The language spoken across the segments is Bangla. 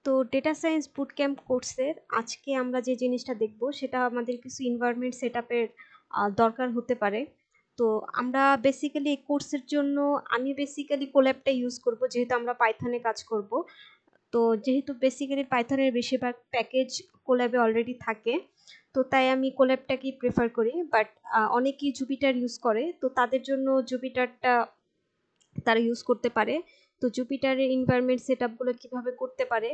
তো ডেটা সায়েন্স বুটক্যাম্প কোর্সের আজকে আমরা যে জিনিসটা দেখব সেটা আমাদের কিছু এনভায়রনমেন্ট সেটআপের দরকার হতে পারে। তো আমরা বেসিক্যালি এই কোর্সের জন্য আমি বেসিক্যালি কোল্যাবটা ইউজ করব, যেহেতু আমরা পাইথনে কাজ করব। তো যেহেতু বেসিক্যালি পাইথনের বেশিরভাগ প্যাকেজ কোল্যাবে অলরেডি থাকে, তো তাই আমি কোল্যাবটাকেই প্রেফার করি। বাট অনেকেই জুপিটার ইউজ করে, তো তাদের জন্য জুপিটারটা তারা ইউজ করতে পারে। তো জুপিটারের এনভায়রনমেন্ট সেটআপগুলো কিভাবে করতে পারে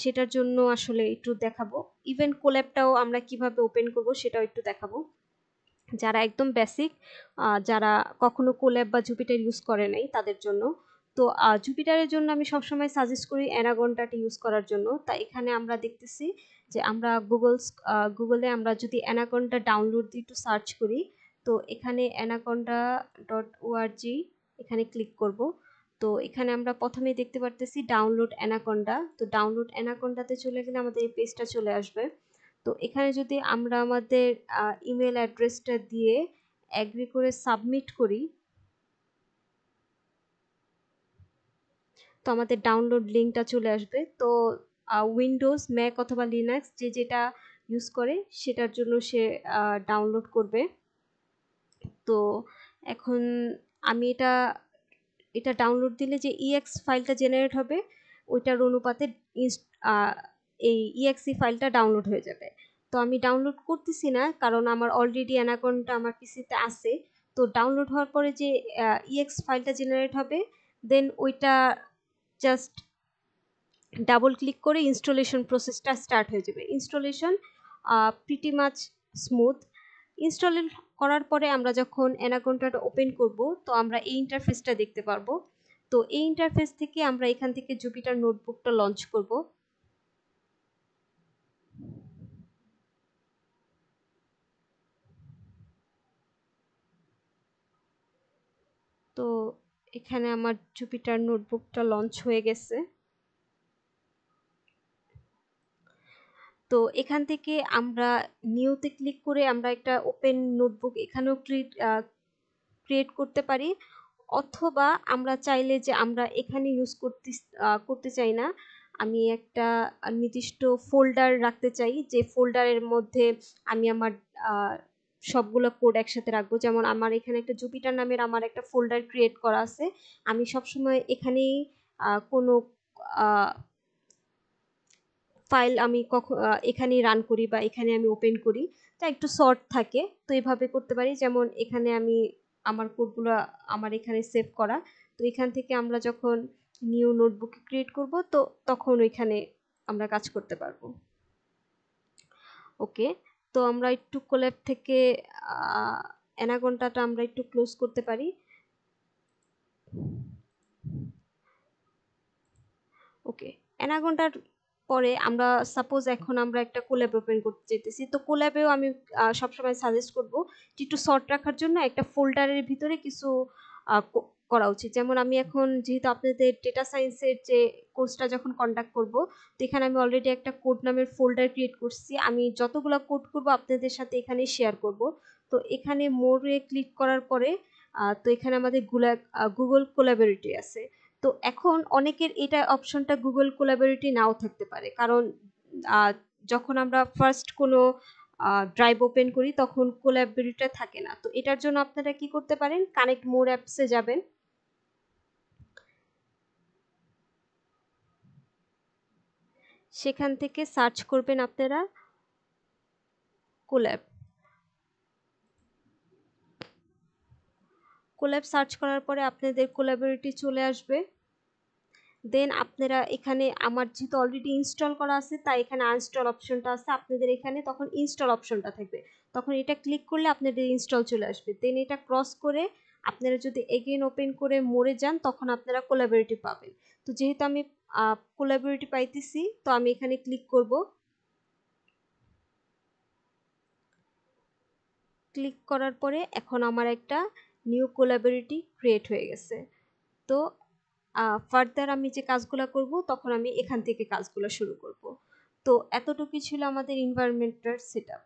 সেটার জন্য আসলে একটু দেখাবো। ইভেন কোল্যাবটাও আমরা কিভাবে ওপেন করব সেটাও একটু দেখাবো, যারা একদম বেসিক, যারা কখনো কোল্যাব বা জুপিটার ইউজ করে নাই তাদের জন্য। তো জুপিটারের জন্য আমি সবসময় সাজেস্ট করি অ্যানাকন্ডাটা ইউজ করার জন্য। তাই এখানে আমরা দেখতেছি যে আমরা গুগলে আমরা যদি অ্যানাকন্ডা ডাউনলোড দিয়ে একটু সার্চ করি, তো এখানে anaconda.org এখানে ক্লিক করব। তো এখানে আমরা প্রথমেই দেখতে পারতেছি ডাউনলোড অ্যানাকন্ডা। তো ডাউনলোড অ্যানাকন্ডাতে চলে গেলে আমাদের এই পেজটা চলে আসবে। তো এখানে যদি আমরা আমাদের ইমেল অ্যাড্রেসটা দিয়ে অ্যাগ্রি করে সাবমিট করি, তো আমাদের ডাউনলোড লিঙ্কটা চলে আসবে। তো উইন্ডোজ, ম্যাক অথবা লিনাক্স যে যেটা ইউজ করে সেটার জন্য সে ডাউনলোড করবে। তো এখন আমি এটা ডাউনলোড দিলে যে ইএক্স ফাইলটা জেনারেট হবে ওইটার অনুপাতে এই ইএক্সি ফাইলটা ডাউনলোড হয়ে যাবে। তো আমি ডাউনলোড করতেছি না, কারণ আমার অলরেডি অ্যানাকন্ডা আমার পিসিতে আছে। তো ডাউনলোড হওয়ার পরে যে ইএক্স ফাইলটা জেনারেট হবে, দেন ওইটা জাস্ট ডাবল ক্লিক করে ইনস্টলেশন প্রসেসটা স্টার্ট হয়ে যাবে। Installation pretty much smooth. Install করার পরে আমরা যখন অ্যানাকন্ডাটা ওপেন করব, তো আমরা এই ইন্টারফেসটা দেখতে পারবো। তো এই ইন্টারফেস থেকে আমরা এখান থেকে জুপিটার নোটবুকটা লঞ্চ করব। তো এখানে আমার জুপিটার নোটবুকটা লঞ্চ হয়ে গেছে। তো এখান থেকে আমরা নিউতে ক্লিক করে আমরা একটা ওপেন নোটবুক এখানেও ক্রিয়েট করতে পারি, অথবা আমরা চাইলে যে আমরা এখানে ইউজ করতে চাই না, আমি একটা নির্দিষ্ট ফোল্ডার রাখতে চাই, যে ফোল্ডারের মধ্যে আমি আমার সবগুলো কোড একসাথে রাখবো। যেমন আমার এখানে একটা জুপিটার নামের আমার একটা ফোল্ডার ক্রিয়েট করা আছে। আমি সবসময় এখানেই কোনো ফাইল আমি এখানেই রান করি বা এখানে আমি ওপেন করি, তা একটু শর্ট থাকে। তো এইভাবে করতে পারি, যেমন এখানে আমি আমার কোডগুলো আমার এখানে সেভ করা। তো এখান থেকে আমরা যখন নিউ নোটবুক ক্রিয়েট করব, তো তখন ওইখানে আমরা কাজ করতে পারবো। ওকে, তো আমরা একটু কোল্যাব থেকে অ্যানাকন্ডাটা আমরা একটু ক্লোজ করতে পারি। ওকে, অ্যানাকন্ডার পরে আমরা সাপোজ এখন আমরা একটা কোল্যাব ওপেন করতে চাইতেছি। তো কোল্যাবেও আমি সবসময় সাজেস্ট করব যে একটু শর্ট রাখার জন্য একটা ফোল্ডারের ভিতরে কিছু করা উচিত। যেমন আমি এখন যেহেতু আপনাদের ডেটা সায়েন্সের যে কোর্সটা যখন কন্ডাক্ট করব, তো এখানে আমি অলরেডি একটা কোড নামের ফোল্ডার ক্রিয়েট করছি। আমি যতগুলো কোড করব আপনাদের সাথে এখানে শেয়ার করব। তো এখানে মোরে ক্লিক করার পরে তো এখানে আমাদের গুগল কোলাবরেটরি আছে। তো এখন অনেকের এটা অপশনটা গুগল কোলাবরেটরি নাও থাকতে পারে, কারণ যখন আমরা ফার্স্ট কোনো ড্রাইভ ওপেন করি তখন কোলাবরেটরিটা থাকে না। তো এটার জন্য আপনারা কি করতে পারেন, কানেক্ট মোর অ্যাপসে যাবেন। সেখান থেকে সার্চ করবেন আপনারা কোল্যাব। কোল্যাব সার্চ করার পরে আপনাদের কোলাবরেটরি চলে আসবে। দেন আপনারা এখানে আমার যেহেতু অলরেডি ইনস্টল করা আছে, তাই এখানে আনইনস্টল অপশনটা আছে, আপনাদের এখানে তখন ইনস্টল অপশনটা থাকবে। তখন এটা ক্লিক করলে আপনাদের ইনস্টল চলে আসবে। দেন এটা ক্রস করে আপনারা যদি এগেইন ওপেন করে মোরে যান, তখন আপনারা কোলাবরেটরি পাবেন। তো যেহেতু আমি কোলাবরেটরি পাইতেছি, তো আমি এখানে ক্লিক করব। ক্লিক করার পরে এখন আমার একটা নিউ কোলাবরেটরি ক্রিয়েট হয়ে গেছে। তো ফার্দার আমি যে কাজগুলো করব তখন আমি এখান থেকে কাজগুলো শুরু করব। তো এতটুকুই ছিল আমাদের এনভায়রনমেন্টাল সেটআপ।